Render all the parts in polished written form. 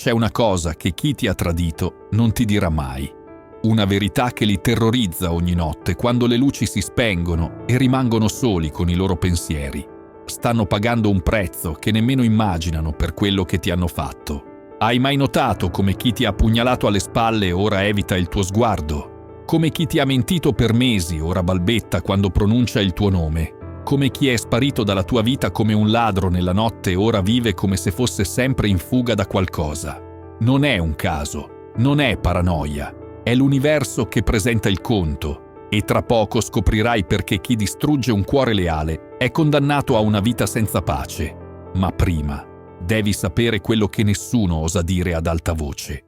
C'è una cosa che chi ti ha tradito non ti dirà mai. Una verità che li terrorizza ogni notte quando le luci si spengono e rimangono soli con i loro pensieri. Stanno pagando un prezzo che nemmeno immaginano per quello che ti hanno fatto. Hai mai notato come chi ti ha pugnalato alle spalle ora evita il tuo sguardo? Come chi ti ha mentito per mesi ora balbetta quando pronuncia il tuo nome? Come chi è sparito dalla tua vita come un ladro nella notte ora vive come se fosse sempre in fuga da qualcosa? Non è un caso, non è paranoia, è l'universo che presenta il conto e tra poco scoprirai perché chi distrugge un cuore leale è condannato a una vita senza pace. Ma prima devi sapere quello che nessuno osa dire ad alta voce.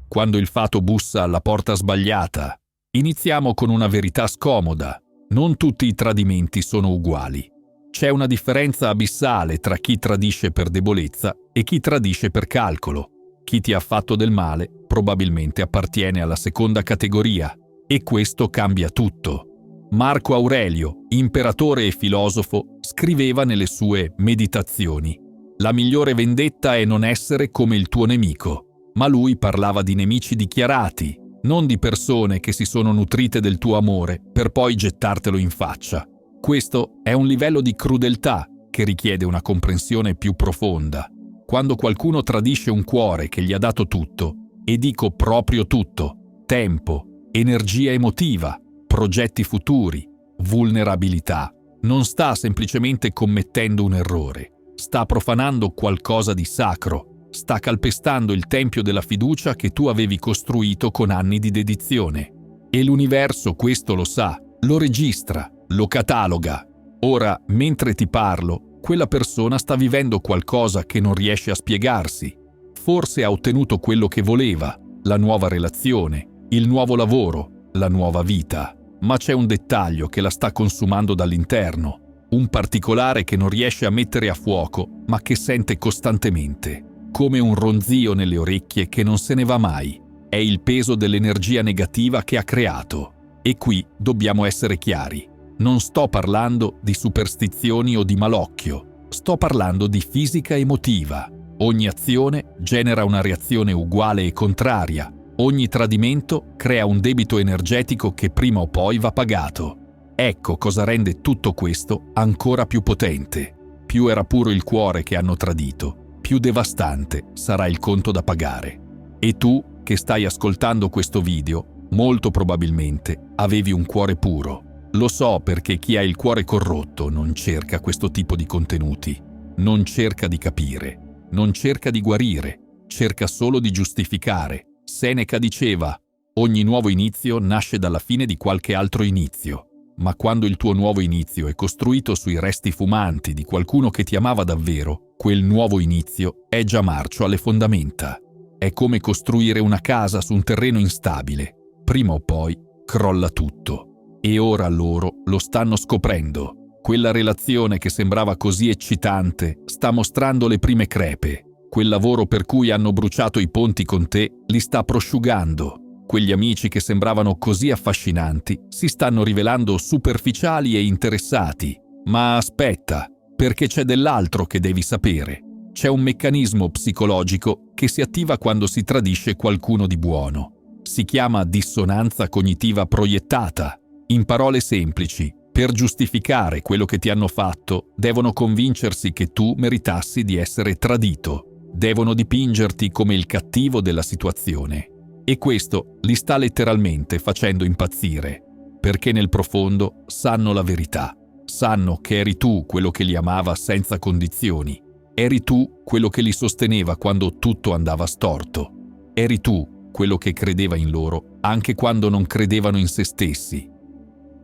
Quando il fato bussa alla porta sbagliata, iniziamo con una verità scomoda. Non tutti i tradimenti sono uguali. C'è una differenza abissale tra chi tradisce per debolezza e chi tradisce per calcolo. Chi ti ha fatto del male probabilmente appartiene alla seconda categoria e questo cambia tutto. Marco Aurelio, imperatore e filosofo, scriveva nelle sue Meditazioni: «La migliore vendetta è non essere come il tuo nemico». Ma lui parlava di nemici dichiarati, non di persone che si sono nutrite del tuo amore per poi gettartelo in faccia. Questo è un livello di crudeltà che richiede una comprensione più profonda. Quando qualcuno tradisce un cuore che gli ha dato tutto, e dico proprio tutto, tempo, energia emotiva, progetti futuri, vulnerabilità, non sta semplicemente commettendo un errore, sta profanando qualcosa di sacro, sta calpestando il tempio della fiducia che tu avevi costruito con anni di dedizione. E l'universo questo lo sa, lo registra, lo cataloga. Ora, mentre ti parlo, quella persona sta vivendo qualcosa che non riesce a spiegarsi. Forse ha ottenuto quello che voleva, la nuova relazione, il nuovo lavoro, la nuova vita. Ma c'è un dettaglio che la sta consumando dall'interno, un particolare che non riesce a mettere a fuoco, ma che sente costantemente, come un ronzio nelle orecchie che non se ne va mai. È il peso dell'energia negativa che ha creato. E qui dobbiamo essere chiari. Non sto parlando di superstizioni o di malocchio, sto parlando di fisica emotiva. Ogni azione genera una reazione uguale e contraria. Ogni tradimento crea un debito energetico che prima o poi va pagato. Ecco cosa rende tutto questo ancora più potente. Più era puro il cuore che hanno tradito, più devastante sarà il conto da pagare. E tu, che stai ascoltando questo video, molto probabilmente avevi un cuore puro. Lo so perché chi ha il cuore corrotto non cerca questo tipo di contenuti. Non cerca di capire, non cerca di guarire, cerca solo di giustificare. Seneca diceva: ogni nuovo inizio nasce dalla fine di qualche altro inizio, ma quando il tuo nuovo inizio è costruito sui resti fumanti di qualcuno che ti amava davvero, quel nuovo inizio è già marcio alle fondamenta. È come costruire una casa su un terreno instabile. Prima o poi crolla tutto. E ora loro lo stanno scoprendo. Quella relazione che sembrava così eccitante sta mostrando le prime crepe. Quel lavoro per cui hanno bruciato i ponti con te li sta prosciugando. Quegli amici che sembravano così affascinanti si stanno rivelando superficiali e interessati. Ma aspetta, perché c'è dell'altro che devi sapere. C'è un meccanismo psicologico che si attiva quando si tradisce qualcuno di buono. Si chiama dissonanza cognitiva proiettata. In parole semplici, per giustificare quello che ti hanno fatto, devono convincersi che tu meritassi di essere tradito. Devono dipingerti come il cattivo della situazione. E questo li sta letteralmente facendo impazzire, perché nel profondo sanno la verità. Sanno che eri tu quello che li amava senza condizioni. Eri tu quello che li sosteneva quando tutto andava storto. Eri tu quello che credeva in loro anche quando non credevano in se stessi.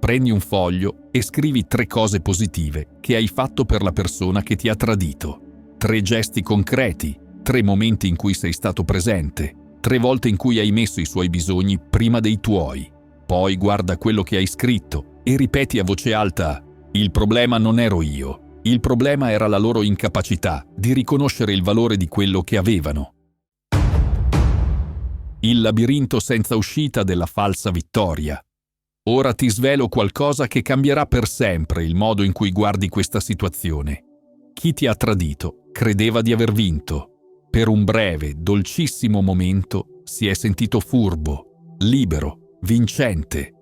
Prendi un foglio e scrivi 3 cose positive che hai fatto per la persona che ti ha tradito. 3 gesti concreti, 3 momenti in cui sei stato presente, 3 volte in cui hai messo i suoi bisogni prima dei tuoi. Poi guarda quello che hai scritto e ripeti a voce alta: il problema non ero io, il problema era la loro incapacità di riconoscere il valore di quello che avevano. Il labirinto senza uscita della falsa vittoria. Ora ti svelo qualcosa che cambierà per sempre il modo in cui guardi questa situazione. Chi ti ha tradito credeva di aver vinto. Per un breve, dolcissimo momento si è sentito furbo, libero, vincente.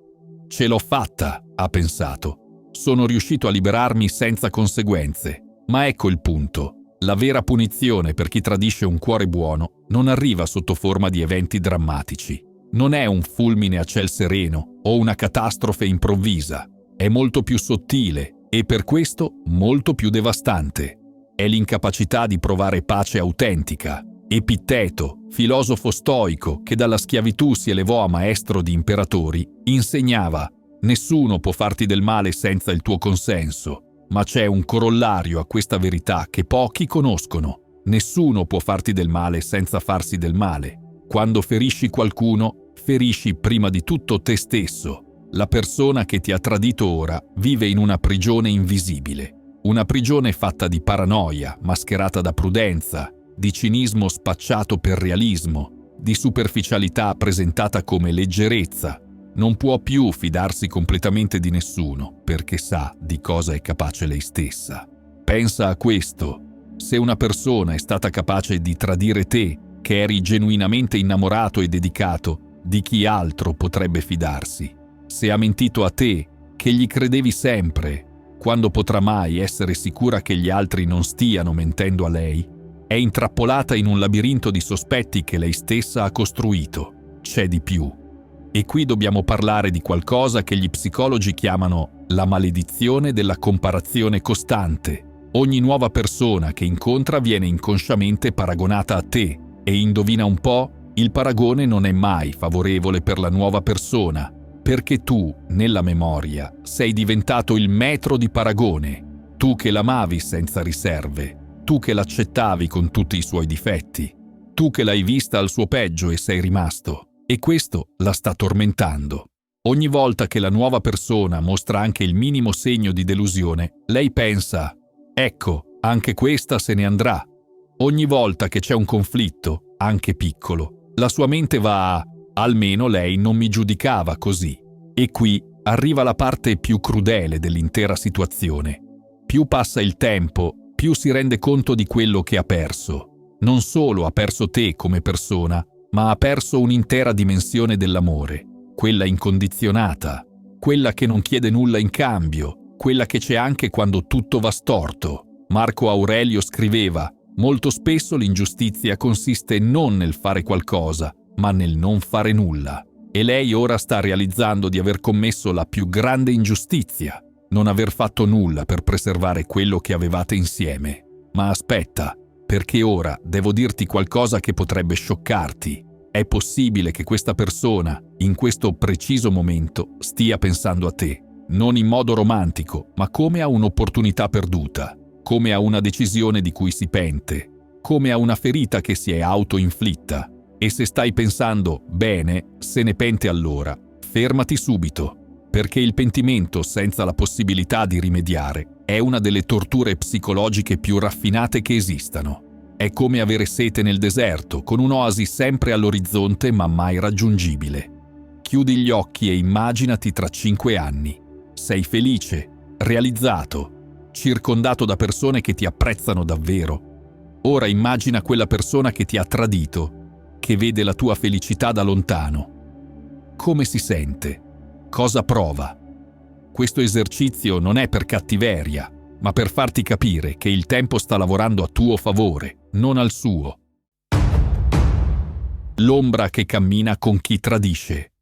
Ce l'ho fatta, ha pensato. Sono riuscito a liberarmi senza conseguenze. Ma ecco il punto. La vera punizione per chi tradisce un cuore buono non arriva sotto forma di eventi drammatici. Non è un fulmine a ciel sereno o una catastrofe improvvisa. È molto più sottile e per questo molto più devastante. È l'incapacità di provare pace autentica. Epitteto, filosofo stoico che dalla schiavitù si elevò a maestro di imperatori, insegnava: nessuno può farti del male senza il tuo consenso. Ma c'è un corollario a questa verità che pochi conoscono. Nessuno può farti del male senza farsi del male. Quando ferisci qualcuno, ferisci prima di tutto te stesso. La persona che ti ha tradito ora vive in una prigione invisibile. Una prigione fatta di paranoia, mascherata da prudenza, di cinismo spacciato per realismo, di superficialità presentata come leggerezza. Non può più fidarsi completamente di nessuno, perché sa di cosa è capace lei stessa. Pensa a questo. Se una persona è stata capace di tradire te, che eri genuinamente innamorato e dedicato, di chi altro potrebbe fidarsi? Se ha mentito a te, che gli credevi sempre, quando potrà mai essere sicura che gli altri non stiano mentendo a lei? È intrappolata in un labirinto di sospetti che lei stessa ha costruito. C'è di più. E qui dobbiamo parlare di qualcosa che gli psicologi chiamano la maledizione della comparazione costante. Ogni nuova persona che incontra viene inconsciamente paragonata a te e indovina un po', il paragone non è mai favorevole per la nuova persona, perché tu, nella memoria, sei diventato il metro di paragone, tu che l'amavi senza riserve, tu che l'accettavi con tutti i suoi difetti, tu che l'hai vista al suo peggio e sei rimasto. E questo la sta tormentando. Ogni volta che la nuova persona mostra anche il minimo segno di delusione, lei pensa: ecco, anche questa se ne andrà. Ogni volta che c'è un conflitto, anche piccolo, la sua mente va a: almeno lei non mi giudicava così. E qui arriva la parte più crudele dell'intera situazione. Più passa il tempo, più si rende conto di quello che ha perso. Non solo ha perso te come persona, ma ha perso un'intera dimensione dell'amore, quella incondizionata, quella che non chiede nulla in cambio, quella che c'è anche quando tutto va storto. Marco Aurelio scriveva: molto spesso l'ingiustizia consiste non nel fare qualcosa, ma nel non fare nulla. E lei ora sta realizzando di aver commesso la più grande ingiustizia, non aver fatto nulla per preservare quello che avevate insieme. Ma aspetta, perché ora devo dirti qualcosa che potrebbe scioccarti. È possibile che questa persona, in questo preciso momento, stia pensando a te, non in modo romantico, ma come a un'opportunità perduta, come a una decisione di cui si pente, come a una ferita che si è autoinflitta. E se stai pensando: bene, se ne pente allora, fermati subito, perché il pentimento senza la possibilità di rimediare è una delle torture psicologiche più raffinate che esistano. È come avere sete nel deserto, con un'oasi sempre all'orizzonte ma mai raggiungibile. Chiudi gli occhi e immaginati tra 5 anni. Sei felice, realizzato, circondato da persone che ti apprezzano davvero. Ora immagina quella persona che ti ha tradito, che vede la tua felicità da lontano. Come si sente? Cosa prova? Questo esercizio non è per cattiveria, ma per farti capire che il tempo sta lavorando a tuo favore, non al suo. L'ombra che cammina con chi tradisce.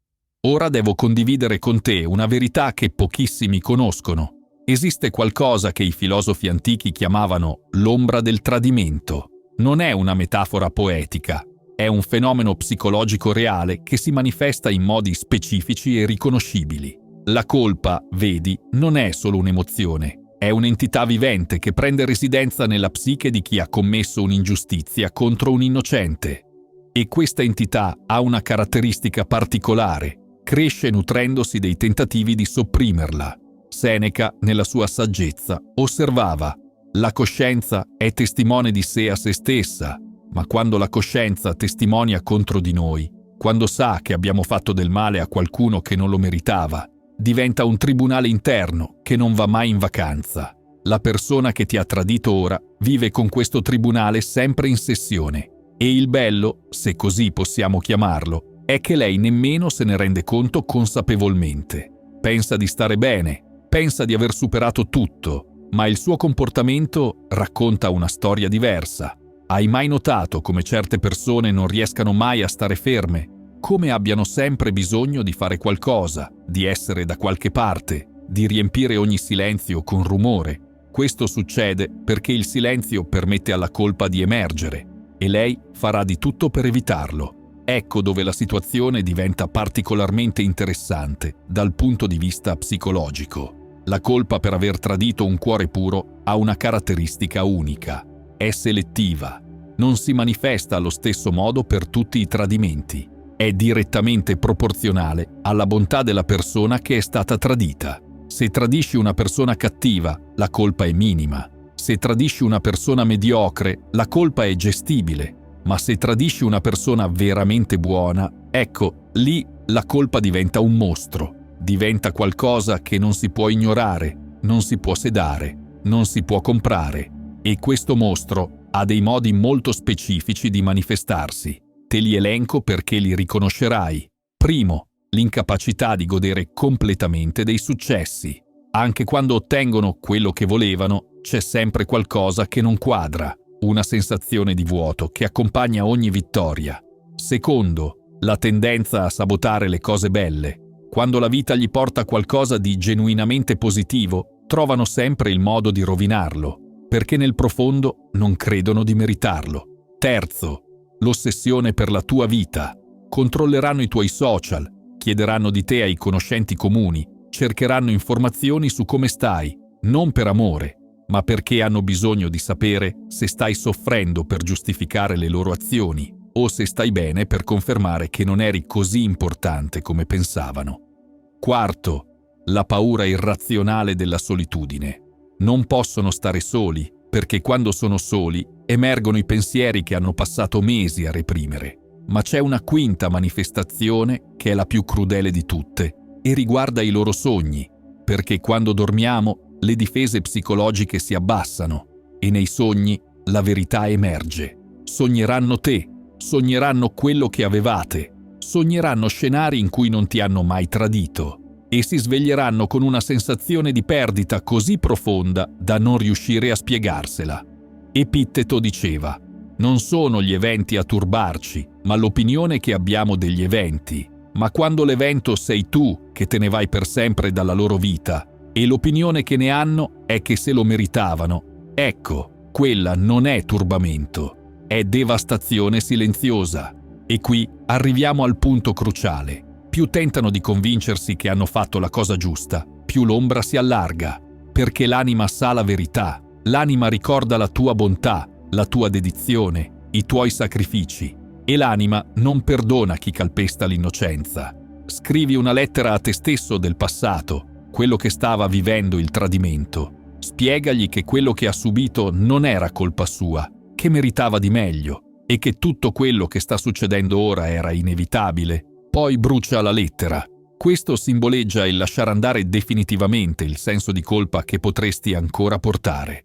Ora devo condividere con te una verità che pochissimi conoscono. Esiste qualcosa che i filosofi antichi chiamavano l'ombra del tradimento. Non è una metafora poetica, è un fenomeno psicologico reale che si manifesta in modi specifici e riconoscibili. La colpa, vedi, non è solo un'emozione, è un'entità vivente che prende residenza nella psiche di chi ha commesso un'ingiustizia contro un innocente. E questa entità ha una caratteristica particolare, cresce nutrendosi dei tentativi di sopprimerla. Seneca, nella sua saggezza, osservava: la coscienza è testimone di sé a se stessa, ma quando la coscienza testimonia contro di noi, quando sa che abbiamo fatto del male a qualcuno che non lo meritava, diventa un tribunale interno che non va mai in vacanza. La persona che ti ha tradito ora vive con questo tribunale sempre in sessione e il bello, se così possiamo chiamarlo, è che lei nemmeno se ne rende conto consapevolmente. Pensa di stare bene, pensa di aver superato tutto, ma il suo comportamento racconta una storia diversa. Hai mai notato come certe persone non riescano mai a stare ferme? Come abbiano sempre bisogno di fare qualcosa, di essere da qualche parte, di riempire ogni silenzio con rumore? Questo succede perché il silenzio permette alla colpa di emergere e lei farà di tutto per evitarlo. Ecco dove la situazione diventa particolarmente interessante dal punto di vista psicologico. La colpa per aver tradito un cuore puro ha una caratteristica unica: è selettiva. Non si manifesta allo stesso modo per tutti i tradimenti. È direttamente proporzionale alla bontà della persona che è stata tradita. Se tradisci una persona cattiva, la colpa è minima. Se tradisci una persona mediocre, la colpa è gestibile. Ma se tradisci una persona veramente buona, ecco, lì la colpa diventa un mostro. Diventa qualcosa che non si può ignorare, non si può sedare, non si può comprare. E questo mostro ha dei modi molto specifici di manifestarsi. Te li elenco perché li riconoscerai. Primo, l'incapacità di godere completamente dei successi. Anche quando ottengono quello che volevano, c'è sempre qualcosa che non quadra, una sensazione di vuoto che accompagna ogni vittoria. Secondo, la tendenza a sabotare le cose belle. Quando la vita gli porta qualcosa di genuinamente positivo, trovano sempre il modo di rovinarlo, perché nel profondo non credono di meritarlo. Terzo, l'ossessione per la tua vita. Controlleranno i tuoi social, chiederanno di te ai conoscenti comuni, cercheranno informazioni su come stai, non per amore, ma perché hanno bisogno di sapere se stai soffrendo per giustificare le loro azioni o se stai bene per confermare che non eri così importante come pensavano. Quarto, la paura irrazionale della solitudine. Non possono stare soli, perché quando sono soli emergono i pensieri che hanno passato mesi a reprimere. Ma c'è una quinta manifestazione che è la più crudele di tutte e riguarda i loro sogni, perché quando dormiamo le difese psicologiche si abbassano e nei sogni la verità emerge. Sogneranno te, sogneranno quello che avevate, sogneranno scenari in cui non ti hanno mai tradito e si sveglieranno con una sensazione di perdita così profonda da non riuscire a spiegarsela. Epitteto diceva: non sono gli eventi a turbarci, ma l'opinione che abbiamo degli eventi. Ma quando l'evento sei tu che te ne vai per sempre dalla loro vita e l'opinione che ne hanno è che se lo meritavano, ecco, quella non è turbamento, è devastazione silenziosa. E qui arriviamo al punto cruciale. Più tentano di convincersi che hanno fatto la cosa giusta, più l'ombra si allarga, perché l'anima sa la verità, l'anima ricorda la tua bontà, la tua dedizione, i tuoi sacrifici, e l'anima non perdona chi calpesta l'innocenza. Scrivi una lettera a te stesso del passato, quello che stava vivendo il tradimento. Spiegagli che quello che ha subito non era colpa sua, che meritava di meglio e che tutto quello che sta succedendo ora era inevitabile. Poi brucia la lettera. Questo simboleggia il lasciare andare definitivamente il senso di colpa che potresti ancora portare.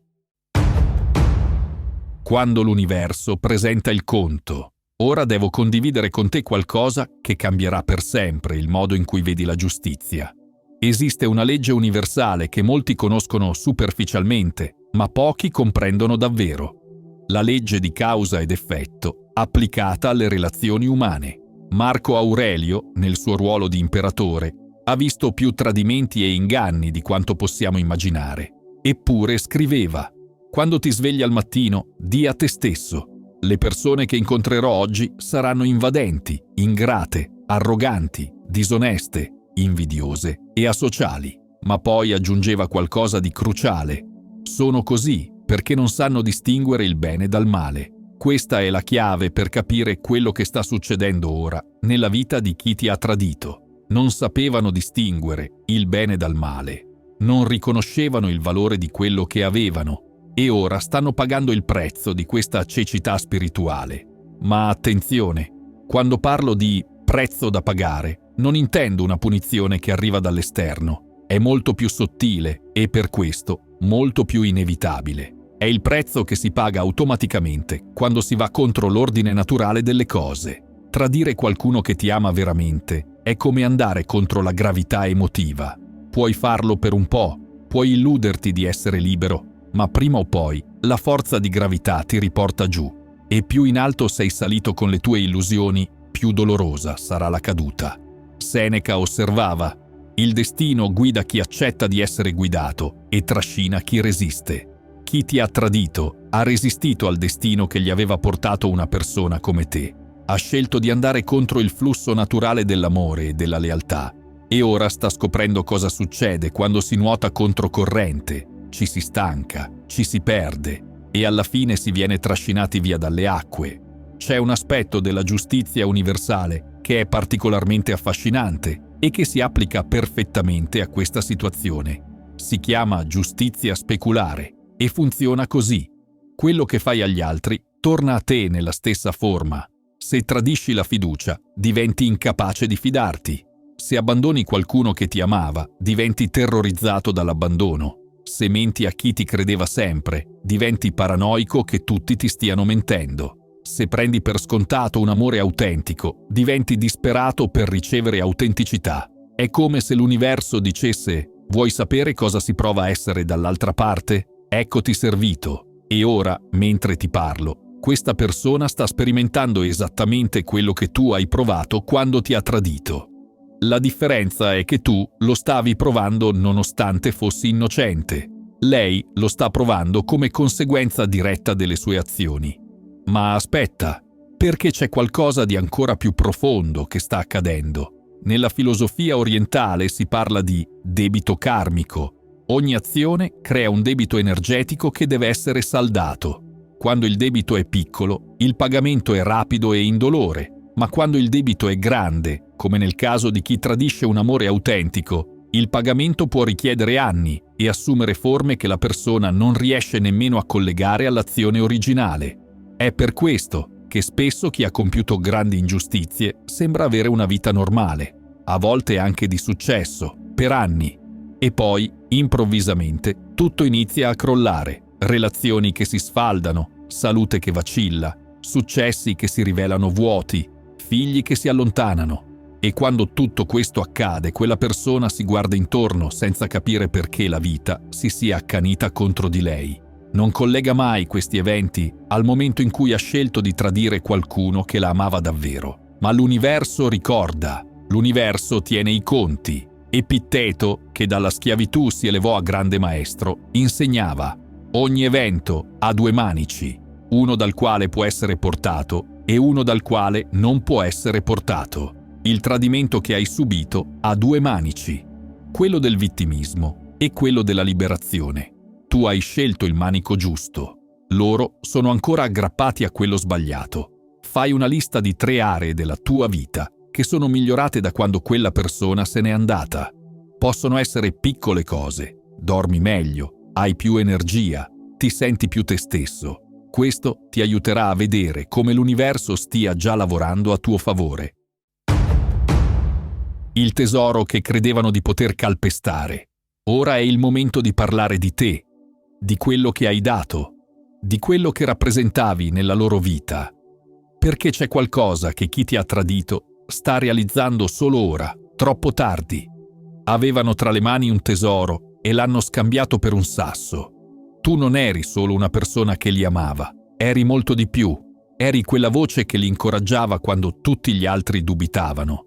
Quando l'universo presenta il conto. Ora devo condividere con te qualcosa che cambierà per sempre il modo in cui vedi la giustizia. Esiste una legge universale che molti conoscono superficialmente, ma pochi comprendono davvero. La legge di causa ed effetto applicata alle relazioni umane. Marco Aurelio, nel suo ruolo di imperatore, ha visto più tradimenti e inganni di quanto possiamo immaginare. Eppure scriveva: quando ti svegli al mattino, di a te stesso: le persone che incontrerò oggi saranno invadenti, ingrate, arroganti, disoneste, invidiose e asociali. Ma poi aggiungeva qualcosa di cruciale: sono così perché non sanno distinguere il bene dal male. Questa è la chiave per capire quello che sta succedendo ora nella vita di chi ti ha tradito. Non sapevano distinguere il bene dal male, non riconoscevano il valore di quello che avevano e ora stanno pagando il prezzo di questa cecità spirituale. Ma attenzione, quando parlo di prezzo da pagare, non intendo una punizione che arriva dall'esterno. È molto più sottile e per questo molto più inevitabile. È il prezzo che si paga automaticamente quando si va contro l'ordine naturale delle cose. Tradire qualcuno che ti ama veramente è come andare contro la gravità emotiva. Puoi farlo per un po', puoi illuderti di essere libero, ma prima o poi la forza di gravità ti riporta giù. E più in alto sei salito con le tue illusioni, più dolorosa sarà la caduta. Seneca osservava: il destino guida chi accetta di essere guidato e trascina chi resiste. Chi ti ha tradito ha resistito al destino che gli aveva portato una persona come te. Ha scelto di andare contro il flusso naturale dell'amore e della lealtà. E ora sta scoprendo cosa succede quando si nuota controcorrente, ci si stanca, ci si perde e alla fine si viene trascinati via dalle acque. C'è un aspetto della giustizia universale che è particolarmente affascinante e che si applica perfettamente a questa situazione. Si chiama giustizia speculare e funziona così. Quello che fai agli altri torna a te nella stessa forma. Se tradisci la fiducia, diventi incapace di fidarti. Se abbandoni qualcuno che ti amava, diventi terrorizzato dall'abbandono. Se menti a chi ti credeva sempre, diventi paranoico che tutti ti stiano mentendo. Se prendi per scontato un amore autentico, diventi disperato per ricevere autenticità. È come se l'universo dicesse: vuoi sapere cosa si prova a essere dall'altra parte? Eccoti servito. E ora, mentre ti parlo, questa persona sta sperimentando esattamente quello che tu hai provato quando ti ha tradito. La differenza è che tu lo stavi provando nonostante fossi innocente. Lei lo sta provando come conseguenza diretta delle sue azioni. Ma aspetta, perché c'è qualcosa di ancora più profondo che sta accadendo. Nella filosofia orientale si parla di debito karmico. Ogni azione crea un debito energetico che deve essere saldato. Quando il debito è piccolo, il pagamento è rapido e indolore, ma quando il debito è grande, come nel caso di chi tradisce un amore autentico, il pagamento può richiedere anni e assumere forme che la persona non riesce nemmeno a collegare all'azione originale. È per questo che spesso chi ha compiuto grandi ingiustizie sembra avere una vita normale, a volte anche di successo, per anni. E poi, improvvisamente, tutto inizia a crollare. Relazioni che si sfaldano, salute che vacilla, successi che si rivelano vuoti, figli che si allontanano. E quando tutto questo accade, quella persona si guarda intorno senza capire perché la vita si sia accanita contro di lei. Non collega mai questi eventi al momento in cui ha scelto di tradire qualcuno che la amava davvero. Ma l'universo ricorda, l'universo tiene i conti. Epitteto, che dalla schiavitù si elevò a grande maestro, insegnava: ogni evento ha due manici, uno dal quale può essere portato e uno dal quale non può essere portato. Il tradimento che hai subito ha due manici, quello del vittimismo e quello della liberazione. Tu hai scelto il manico giusto, loro sono ancora aggrappati a quello sbagliato. Fai una lista di 3 aree della tua vita che sono migliorate da quando quella persona se n'è andata. Possono essere piccole cose: dormi meglio, hai più energia, ti senti più te stesso. Questo ti aiuterà a vedere come l'universo stia già lavorando a tuo favore. Il tesoro che credevano di poter calpestare. Ora è il momento di parlare di te, di quello che hai dato, di quello che rappresentavi nella loro vita. Perché c'è qualcosa che chi ti ha tradito sta realizzando solo ora, troppo tardi. Avevano tra le mani un tesoro e l'hanno scambiato per un sasso. Tu non eri solo una persona che li amava, eri molto di più. Eri quella voce che li incoraggiava quando tutti gli altri dubitavano.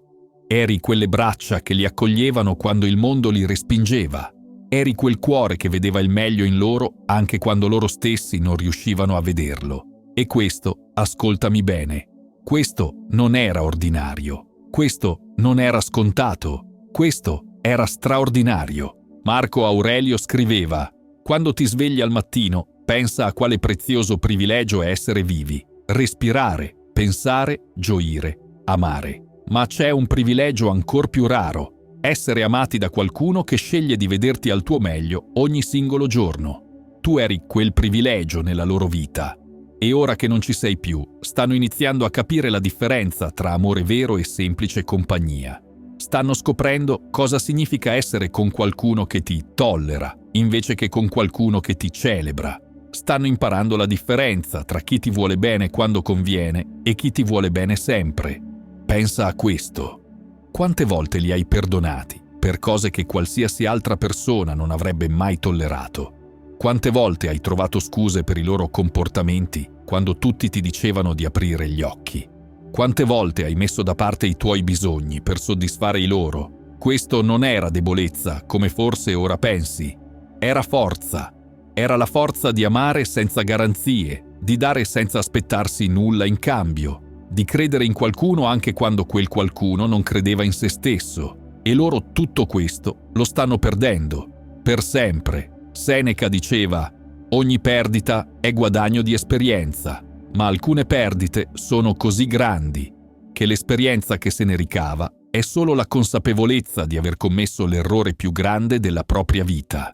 Eri quelle braccia che li accoglievano quando il mondo li respingeva. Eri quel cuore che vedeva il meglio in loro anche quando loro stessi non riuscivano a vederlo. E questo, ascoltami bene, questo non era ordinario. Questo non era scontato. Questo era straordinario. Marco Aurelio scriveva: quando ti svegli al mattino, pensa a quale prezioso privilegio è essere vivi, respirare, pensare, gioire, amare. Ma c'è un privilegio ancor più raro: essere amati da qualcuno che sceglie di vederti al tuo meglio ogni singolo giorno. Tu eri quel privilegio nella loro vita. E ora che non ci sei più, stanno iniziando a capire la differenza tra amore vero e semplice compagnia. Stanno scoprendo cosa significa essere con qualcuno che ti tollera, invece che con qualcuno che ti celebra. Stanno imparando la differenza tra chi ti vuole bene quando conviene e chi ti vuole bene sempre. Pensa a questo. Quante volte li hai perdonati per cose che qualsiasi altra persona non avrebbe mai tollerato? Quante volte hai trovato scuse per i loro comportamenti quando tutti ti dicevano di aprire gli occhi? Quante volte hai messo da parte i tuoi bisogni per soddisfare i loro? Questo non era debolezza, come forse ora pensi. Era forza. Era la forza di amare senza garanzie, di dare senza aspettarsi nulla in cambio, di credere in qualcuno anche quando quel qualcuno non credeva in se stesso. E loro tutto questo lo stanno perdendo, per sempre. Seneca diceva: ogni perdita è guadagno di esperienza, ma alcune perdite sono così grandi che l'esperienza che se ne ricava è solo la consapevolezza di aver commesso l'errore più grande della propria vita.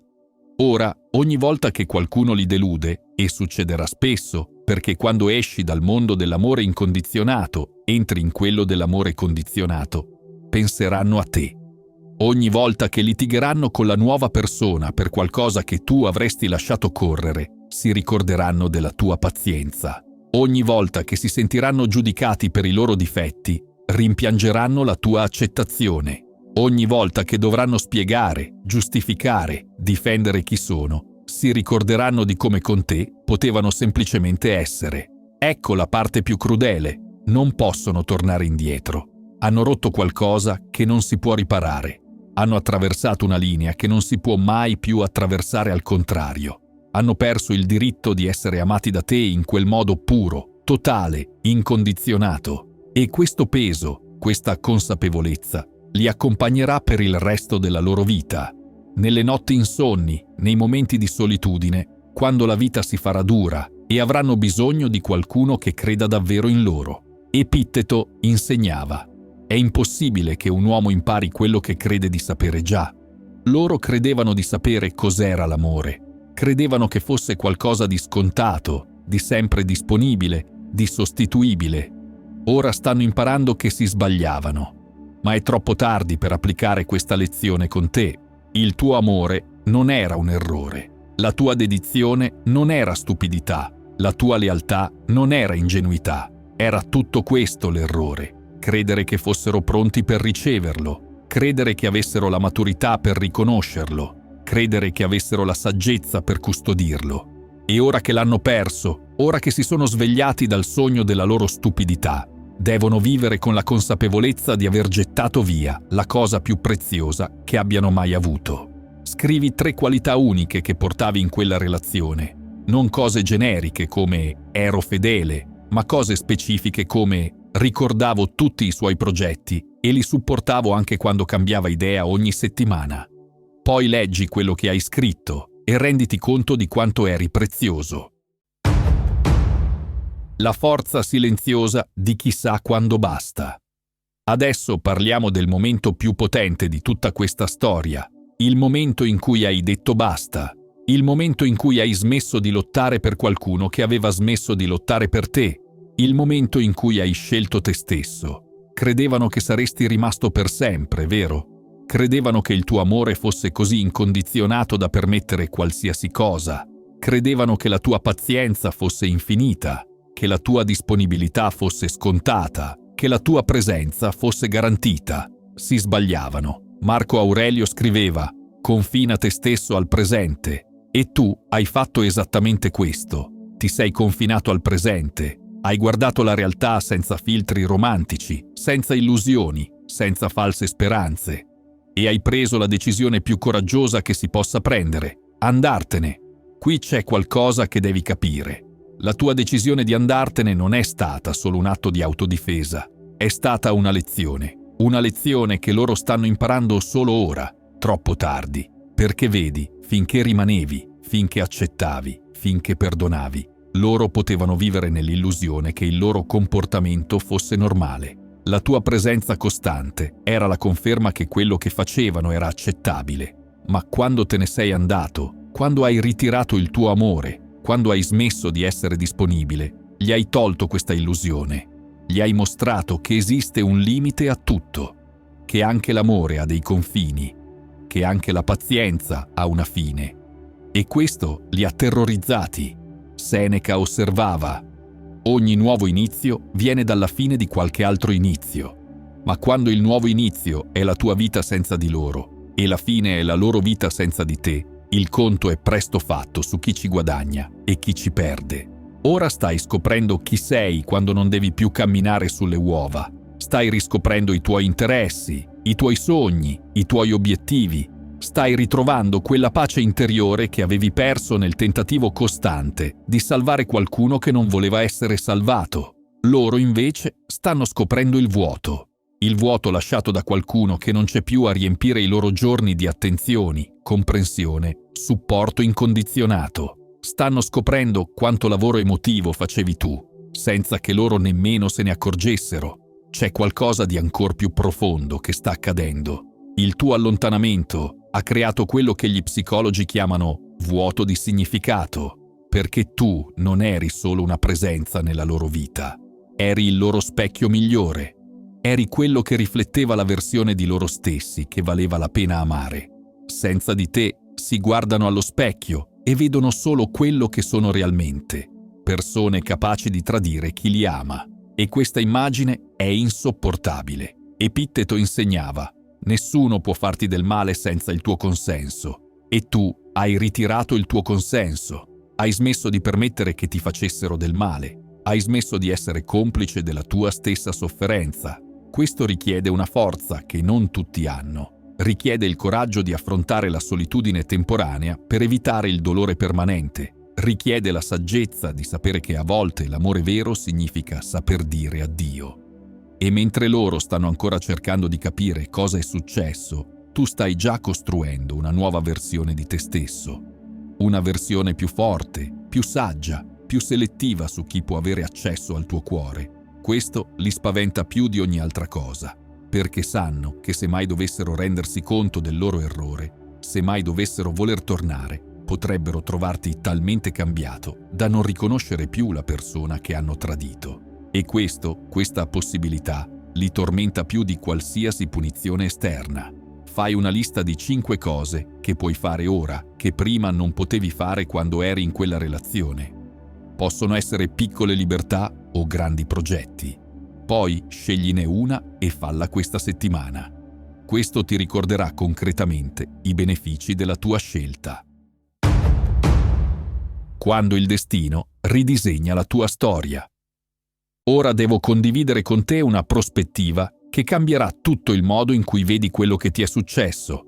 Ora, ogni volta che qualcuno li delude, e succederà spesso, perché quando esci dal mondo dell'amore incondizionato, entri in quello dell'amore condizionato, penseranno a te. Ogni volta che litigheranno con la nuova persona per qualcosa che tu avresti lasciato correre, si ricorderanno della tua pazienza. Ogni volta che si sentiranno giudicati per i loro difetti, rimpiangeranno la tua accettazione. Ogni volta che dovranno spiegare, giustificare, difendere chi sono, si ricorderanno di come con te potevano semplicemente essere. Ecco la parte più crudele. Non possono tornare indietro. Hanno rotto qualcosa che non si può riparare. Hanno attraversato una linea che non si può mai più attraversare al contrario. Hanno perso il diritto di essere amati da te in quel modo puro, totale, incondizionato. E questo peso, questa consapevolezza, li accompagnerà per il resto della loro vita. Nelle notti insonni, nei momenti di solitudine, quando la vita si farà dura e avranno bisogno di qualcuno che creda davvero in loro. Epitteto insegnava: è impossibile che un uomo impari quello che crede di sapere già. Loro credevano di sapere cos'era l'amore. Credevano che fosse qualcosa di scontato, di sempre disponibile, di sostituibile. Ora stanno imparando che si sbagliavano. Ma è troppo tardi per applicare questa lezione con te. Il tuo amore non era un errore. La tua dedizione non era stupidità. La tua lealtà non era ingenuità. Era tutto questo l'errore. Credere che fossero pronti per riceverlo. Credere che avessero la maturità per riconoscerlo. Credere che avessero la saggezza per custodirlo. E ora che l'hanno perso, ora che si sono svegliati dal sogno della loro stupidità, devono vivere con la consapevolezza di aver gettato via la cosa più preziosa che abbiano mai avuto. Scrivi 3 qualità uniche che portavi in quella relazione, non cose generiche come ero fedele, ma cose specifiche come ricordavo tutti i suoi progetti e li supportavo anche quando cambiava idea ogni settimana. Poi leggi quello che hai scritto e renditi conto di quanto eri prezioso. La forza silenziosa di chi sa quando basta. Adesso parliamo del momento più potente di tutta questa storia, il momento in cui hai detto basta, il momento in cui hai smesso di lottare per qualcuno che aveva smesso di lottare per te, il momento in cui hai scelto te stesso. Credevano che saresti rimasto per sempre, vero? Credevano che il tuo amore fosse così incondizionato da permettere qualsiasi cosa. Credevano che la tua pazienza fosse infinita, che la tua disponibilità fosse scontata, che la tua presenza fosse garantita. Si sbagliavano. Marco Aurelio scriveva: confina te stesso al presente. E tu hai fatto esattamente questo. Ti sei confinato al presente. Hai guardato la realtà senza filtri romantici, senza illusioni, senza false speranze. E hai preso la decisione più coraggiosa che si possa prendere: andartene. Qui c'è qualcosa che devi capire. La tua decisione di andartene non è stata solo un atto di autodifesa, è stata una lezione che loro stanno imparando solo ora, troppo tardi, perché vedi, finché rimanevi, finché accettavi, finché perdonavi, loro potevano vivere nell'illusione che il loro comportamento fosse normale. La tua presenza costante era la conferma che quello che facevano era accettabile, ma quando te ne sei andato, quando hai ritirato il tuo amore, quando hai smesso di essere disponibile, gli hai tolto questa illusione. Gli hai mostrato che esiste un limite a tutto, che anche l'amore ha dei confini, che anche la pazienza ha una fine, e questo li ha terrorizzati. Seneca osservava: ogni nuovo inizio viene dalla fine di qualche altro inizio, ma quando il nuovo inizio è la tua vita senza di loro e la fine è la loro vita senza di te, il conto è presto fatto su chi ci guadagna e chi ci perde. Ora stai scoprendo chi sei quando non devi più camminare sulle uova. Stai riscoprendo i tuoi interessi, i tuoi sogni, i tuoi obiettivi. Stai ritrovando quella pace interiore che avevi perso nel tentativo costante di salvare qualcuno che non voleva essere salvato. Loro invece stanno scoprendo il vuoto lasciato da qualcuno che non c'è più a riempire i loro giorni di attenzioni, comprensione, supporto incondizionato. Stanno scoprendo quanto lavoro emotivo facevi tu, senza che loro nemmeno se ne accorgessero. C'è qualcosa di ancor più profondo che sta accadendo. Il tuo allontanamento ha creato quello che gli psicologi chiamano vuoto di significato, perché tu non eri solo una presenza nella loro vita. Eri il loro specchio migliore. Eri quello che rifletteva la versione di loro stessi che valeva la pena amare. Senza di te si guardano allo specchio e vedono solo quello che sono realmente, persone capaci di tradire chi li ama. E questa immagine è insopportabile. Epitteto insegnava: nessuno può farti del male senza il tuo consenso. E tu hai ritirato il tuo consenso. Hai smesso di permettere che ti facessero del male. Hai smesso di essere complice della tua stessa sofferenza. Questo richiede una forza che non tutti hanno. Richiede il coraggio di affrontare la solitudine temporanea per evitare il dolore permanente. Richiede la saggezza di sapere che a volte l'amore vero significa saper dire addio. E mentre loro stanno ancora cercando di capire cosa è successo, tu stai già costruendo una nuova versione di te stesso. Una versione più forte, più saggia, più selettiva su chi può avere accesso al tuo cuore. Questo li spaventa più di ogni altra cosa, perché sanno che se mai dovessero rendersi conto del loro errore, se mai dovessero voler tornare, potrebbero trovarti talmente cambiato da non riconoscere più la persona che hanno tradito. E questa possibilità, li tormenta più di qualsiasi punizione esterna. Fai una lista di 5 cose che puoi fare ora che prima non potevi fare quando eri in quella relazione. Possono essere piccole libertà o grandi progetti. Poi scegliene una e falla questa settimana. Questo ti ricorderà concretamente i benefici della tua scelta. Quando il destino ridisegna la tua storia. Ora devo condividere con te una prospettiva che cambierà tutto il modo in cui vedi quello che ti è successo.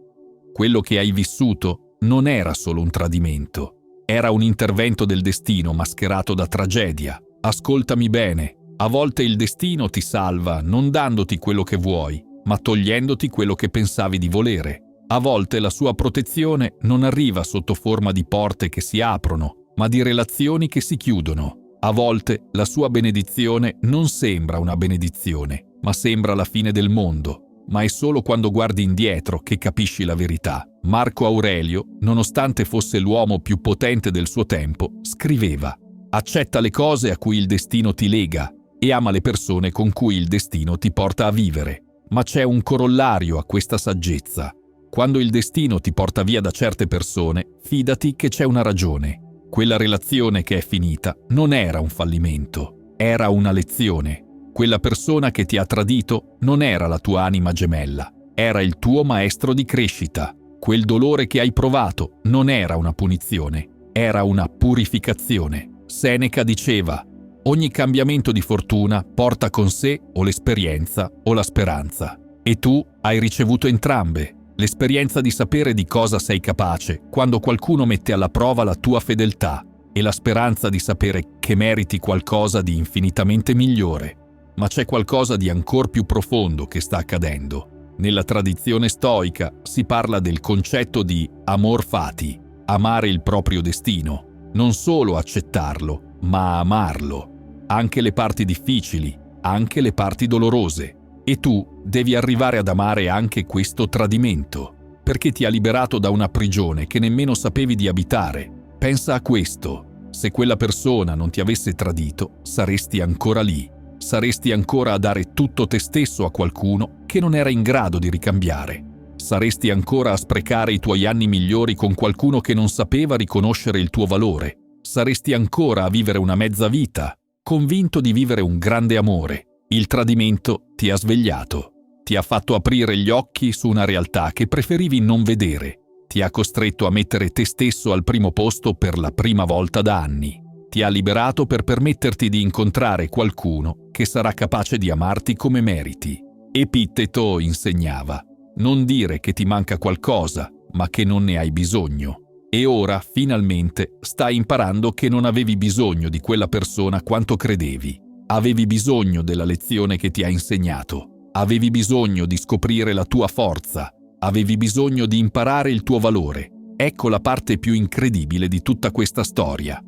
Quello che hai vissuto non era solo un tradimento. Era un intervento del destino mascherato da tragedia. Ascoltami bene, a volte il destino ti salva non dandoti quello che vuoi, ma togliendoti quello che pensavi di volere. A volte la sua protezione non arriva sotto forma di porte che si aprono, ma di relazioni che si chiudono. A volte la sua benedizione non sembra una benedizione, ma sembra la fine del mondo. Ma è solo quando guardi indietro che capisci la verità. Marco Aurelio, nonostante fosse l'uomo più potente del suo tempo, scriveva: accetta le cose a cui il destino ti lega e ama le persone con cui il destino ti porta a vivere. Ma c'è un corollario a questa saggezza. Quando il destino ti porta via da certe persone, fidati che c'è una ragione. Quella relazione che è finita non era un fallimento, era una lezione. Quella persona che ti ha tradito non era la tua anima gemella, era il tuo maestro di crescita. Quel dolore che hai provato non era una punizione, era una purificazione. Seneca diceva: ogni cambiamento di fortuna porta con sé o l'esperienza o la speranza. E tu hai ricevuto entrambe. L'esperienza di sapere di cosa sei capace quando qualcuno mette alla prova la tua fedeltà e la speranza di sapere che meriti qualcosa di infinitamente migliore. Ma c'è qualcosa di ancor più profondo che sta accadendo. Nella tradizione stoica si parla del concetto di amor fati, amare il proprio destino, non solo accettarlo, ma amarlo. Anche le parti difficili, anche le parti dolorose. E tu devi arrivare ad amare anche questo tradimento, perché ti ha liberato da una prigione che nemmeno sapevi di abitare. Pensa a questo: se quella persona non ti avesse tradito, saresti ancora lì. Saresti ancora a dare tutto te stesso a qualcuno che non era in grado di ricambiare. Saresti ancora a sprecare i tuoi anni migliori con qualcuno che non sapeva riconoscere il tuo valore. Saresti ancora a vivere una mezza vita, convinto di vivere un grande amore. Il tradimento ti ha svegliato. Ti ha fatto aprire gli occhi su una realtà che preferivi non vedere. Ti ha costretto a mettere te stesso al primo posto per la prima volta da anni. Ti ha liberato per permetterti di incontrare qualcuno che sarà capace di amarti come meriti. Epitteto insegnava: non dire che ti manca qualcosa, ma che non ne hai bisogno. E ora, finalmente, stai imparando che non avevi bisogno di quella persona quanto credevi. Avevi bisogno della lezione che ti ha insegnato. Avevi bisogno di scoprire la tua forza. Avevi bisogno di imparare il tuo valore. Ecco la parte più incredibile di tutta questa storia.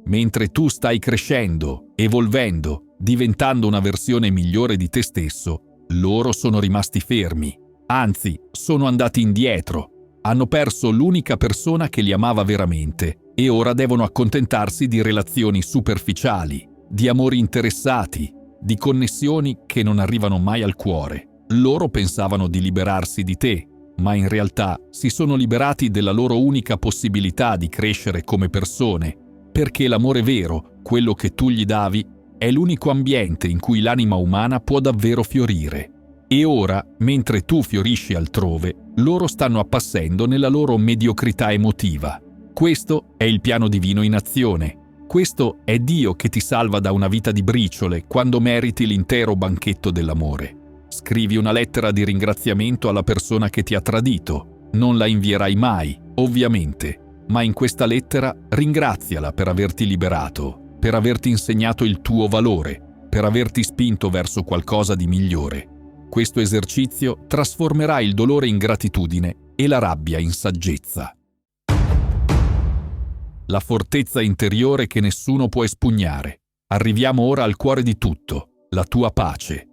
Mentre tu stai crescendo, evolvendo, diventando una versione migliore di te stesso, loro sono rimasti fermi. Anzi, sono andati indietro. Hanno perso l'unica persona che li amava veramente e ora devono accontentarsi di relazioni superficiali, di amori interessati, di connessioni che non arrivano mai al cuore. Loro pensavano di liberarsi di te, ma in realtà si sono liberati della loro unica possibilità di crescere come persone, perché l'amore vero, quello che tu gli davi, è l'unico ambiente in cui l'anima umana può davvero fiorire. E ora, mentre tu fiorisci altrove, loro stanno appassendo nella loro mediocrità emotiva. Questo è il piano divino in azione. Questo è Dio che ti salva da una vita di briciole quando meriti l'intero banchetto dell'amore. Scrivi una lettera di ringraziamento alla persona che ti ha tradito. Non la invierai mai, ovviamente, ma in questa lettera ringraziala per averti liberato, per averti insegnato il tuo valore, per averti spinto verso qualcosa di migliore. Questo esercizio trasformerà il dolore in gratitudine e la rabbia in saggezza. La fortezza interiore che nessuno può espugnare. Arriviamo ora al cuore di tutto, la tua pace.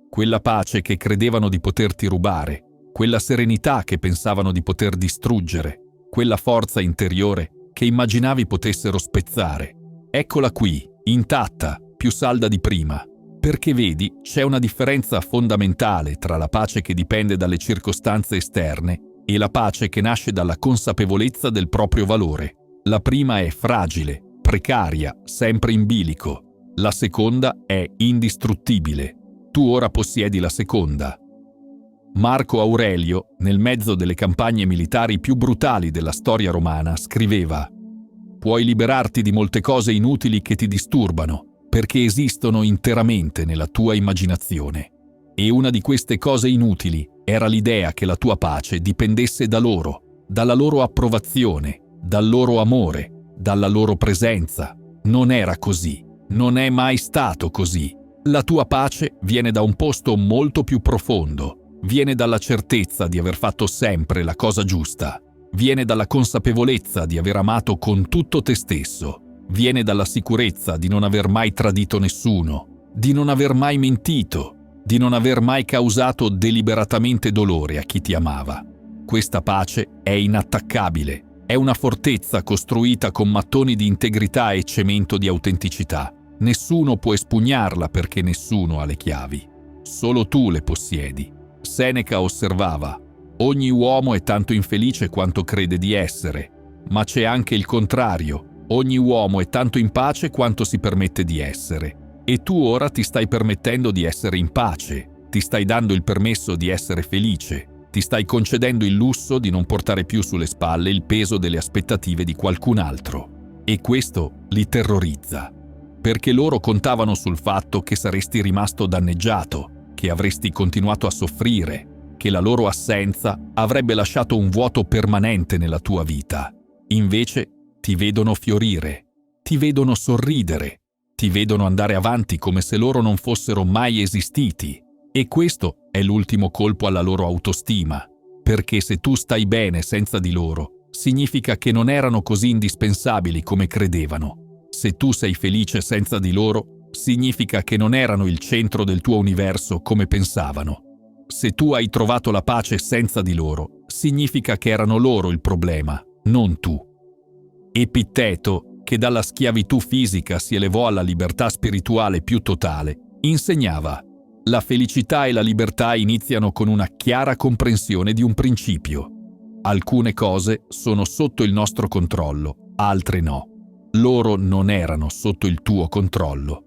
Quella pace che credevano di poterti rubare, quella serenità che pensavano di poter distruggere, quella forza interiore che immaginavi potessero spezzare. Eccola qui, intatta, più salda di prima. Perché vedi, c'è una differenza fondamentale tra la pace che dipende dalle circostanze esterne e la pace che nasce dalla consapevolezza del proprio valore. La prima è fragile, precaria, sempre in bilico. La seconda è indistruttibile. Tu ora possiedi la seconda. Marco Aurelio, nel mezzo delle campagne militari più brutali della storia romana, scriveva: «Puoi liberarti di molte cose inutili che ti disturbano, perché esistono interamente nella tua immaginazione. E una di queste cose inutili era l'idea che la tua pace dipendesse da loro, dalla loro approvazione, dal loro amore, dalla loro presenza. Non era così, non è mai stato così. La tua pace viene da un posto molto più profondo, viene dalla certezza di aver fatto sempre la cosa giusta, viene dalla consapevolezza di aver amato con tutto te stesso, viene dalla sicurezza di non aver mai tradito nessuno, di non aver mai mentito, di non aver mai causato deliberatamente dolore a chi ti amava. Questa pace è inattaccabile. È una fortezza costruita con mattoni di integrità e cemento di autenticità. Nessuno può espugnarla perché nessuno ha le chiavi. Solo tu le possiedi. Seneca osservava: ogni uomo è tanto infelice quanto crede di essere, ma c'è anche il contrario. Ogni uomo è tanto in pace quanto si permette di essere. E tu ora ti stai permettendo di essere in pace. Ti stai dando il permesso di essere felice. Ti stai concedendo il lusso di non portare più sulle spalle il peso delle aspettative di qualcun altro. E questo li terrorizza, perché loro contavano sul fatto che saresti rimasto danneggiato, che avresti continuato a soffrire, che la loro assenza avrebbe lasciato un vuoto permanente nella tua vita. Invece ti vedono fiorire, ti vedono sorridere, ti vedono andare avanti come se loro non fossero mai esistiti. E questo è l'ultimo colpo alla loro autostima, perché se tu stai bene senza di loro, significa che non erano così indispensabili come credevano. Se tu sei felice senza di loro, significa che non erano il centro del tuo universo come pensavano. Se tu hai trovato la pace senza di loro, significa che erano loro il problema, non tu. Epitteto, che dalla schiavitù fisica si elevò alla libertà spirituale più totale, insegnava: La felicità e la libertà iniziano con una chiara comprensione di un principio. Alcune cose sono sotto il nostro controllo, altre no. Loro non erano sotto il tuo controllo.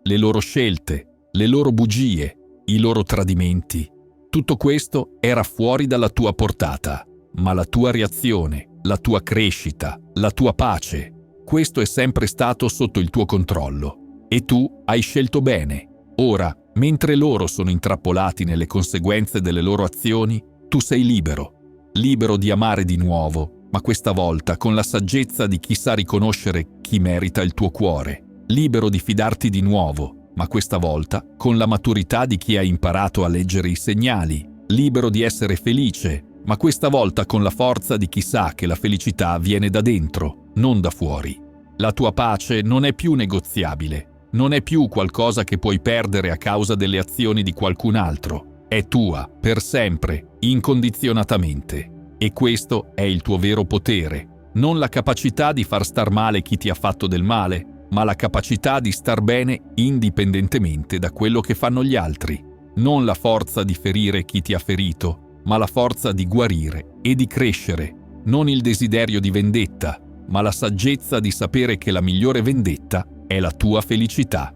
Le loro scelte, le loro bugie, i loro tradimenti, tutto questo era fuori dalla tua portata, ma la tua reazione, la tua crescita, la tua pace, questo è sempre stato sotto il tuo controllo. E tu hai scelto bene. Ora, mentre loro sono intrappolati nelle conseguenze delle loro azioni, tu sei libero. Libero di amare di nuovo, ma questa volta con la saggezza di chi sa riconoscere chi merita il tuo cuore. Libero di fidarti di nuovo, ma questa volta con la maturità di chi ha imparato a leggere i segnali. Libero di essere felice, ma questa volta con la forza di chi sa che la felicità viene da dentro, non da fuori. La tua pace non è più negoziabile, non è più qualcosa che puoi perdere a causa delle azioni di qualcun altro. È tua, per sempre, incondizionatamente. E questo è il tuo vero potere, non la capacità di far star male chi ti ha fatto del male, ma la capacità di star bene indipendentemente da quello che fanno gli altri. Non la forza di ferire chi ti ha ferito, ma la forza di guarire e di crescere. Non il desiderio di vendetta, ma la saggezza di sapere che la migliore vendetta è la tua felicità.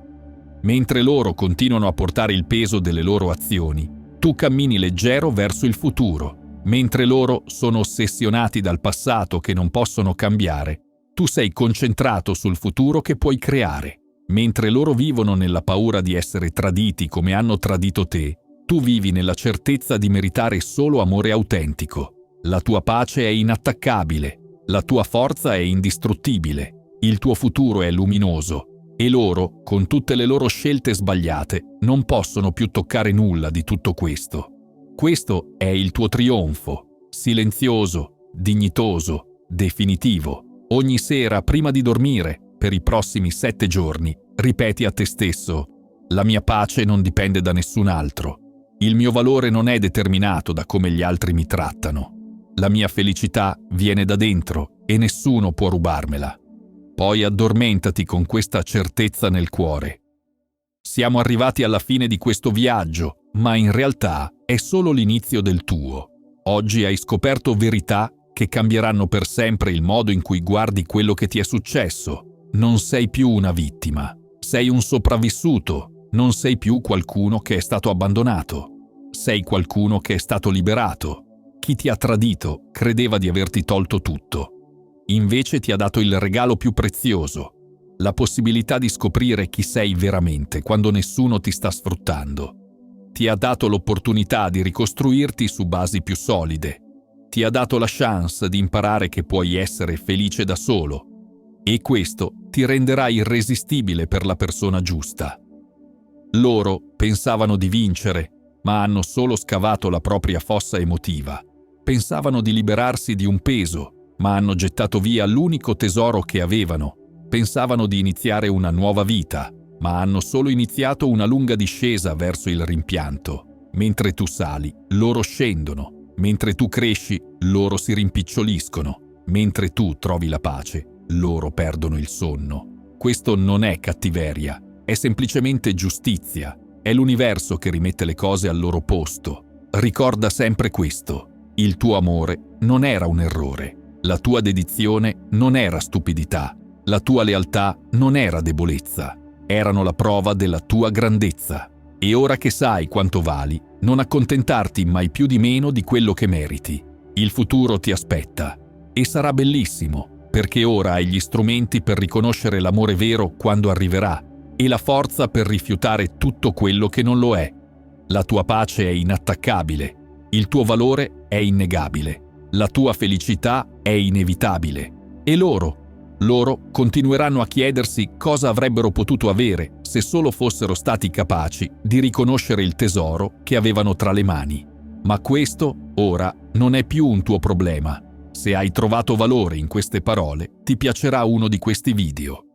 Mentre loro continuano a portare il peso delle loro azioni, tu cammini leggero verso il futuro. Mentre loro sono ossessionati dal passato che non possono cambiare, tu sei concentrato sul futuro che puoi creare. Mentre loro vivono nella paura di essere traditi come hanno tradito te, tu vivi nella certezza di meritare solo amore autentico. La tua pace è inattaccabile, la tua forza è indistruttibile, il tuo futuro è luminoso e loro, con tutte le loro scelte sbagliate, non possono più toccare nulla di tutto questo. Questo è il tuo trionfo, silenzioso, dignitoso, definitivo. Ogni sera, prima di dormire, per i prossimi 7 giorni, ripeti a te stesso: la mia pace non dipende da nessun altro. Il mio valore non è determinato da come gli altri mi trattano. La mia felicità viene da dentro e nessuno può rubarmela. Poi addormentati con questa certezza nel cuore. Siamo arrivati alla fine di questo viaggio, ma in realtà è solo l'inizio del tuo. Oggi hai scoperto verità che cambieranno per sempre il modo in cui guardi quello che ti è successo. Non sei più una vittima, sei un sopravvissuto, non sei più qualcuno che è stato abbandonato. Sei qualcuno che è stato liberato. Chi ti ha tradito credeva di averti tolto tutto. Invece ti ha dato il regalo più prezioso, la possibilità di scoprire chi sei veramente quando nessuno ti sta sfruttando. Ti ha dato l'opportunità di ricostruirti su basi più solide. Ti ha dato la chance di imparare che puoi essere felice da solo. E questo ti renderà irresistibile per la persona giusta. Loro pensavano di vincere, ma hanno solo scavato la propria fossa emotiva. Pensavano di liberarsi di un peso, ma hanno gettato via l'unico tesoro che avevano. Pensavano di iniziare una nuova vita, ma hanno solo iniziato una lunga discesa verso il rimpianto. Mentre tu sali, loro scendono. Mentre tu cresci, loro si rimpiccioliscono. Mentre tu trovi la pace, loro perdono il sonno. Questo non è cattiveria, è semplicemente giustizia. È l'universo che rimette le cose al loro posto. Ricorda sempre questo. Il tuo amore non era un errore. La tua dedizione non era stupidità. La tua lealtà non era debolezza. Erano la prova della tua grandezza. E ora che sai quanto vali, non accontentarti mai più di meno di quello che meriti. Il futuro ti aspetta. E sarà bellissimo, perché ora hai gli strumenti per riconoscere l'amore vero quando arriverà e la forza per rifiutare tutto quello che non lo è. La tua pace è inattaccabile. Il tuo valore è innegabile. La tua felicità è inevitabile. E loro continueranno a chiedersi cosa avrebbero potuto avere se solo fossero stati capaci di riconoscere il tesoro che avevano tra le mani. Ma questo, ora, non è più un tuo problema. Se hai trovato valore in queste parole, ti piacerà uno di questi video.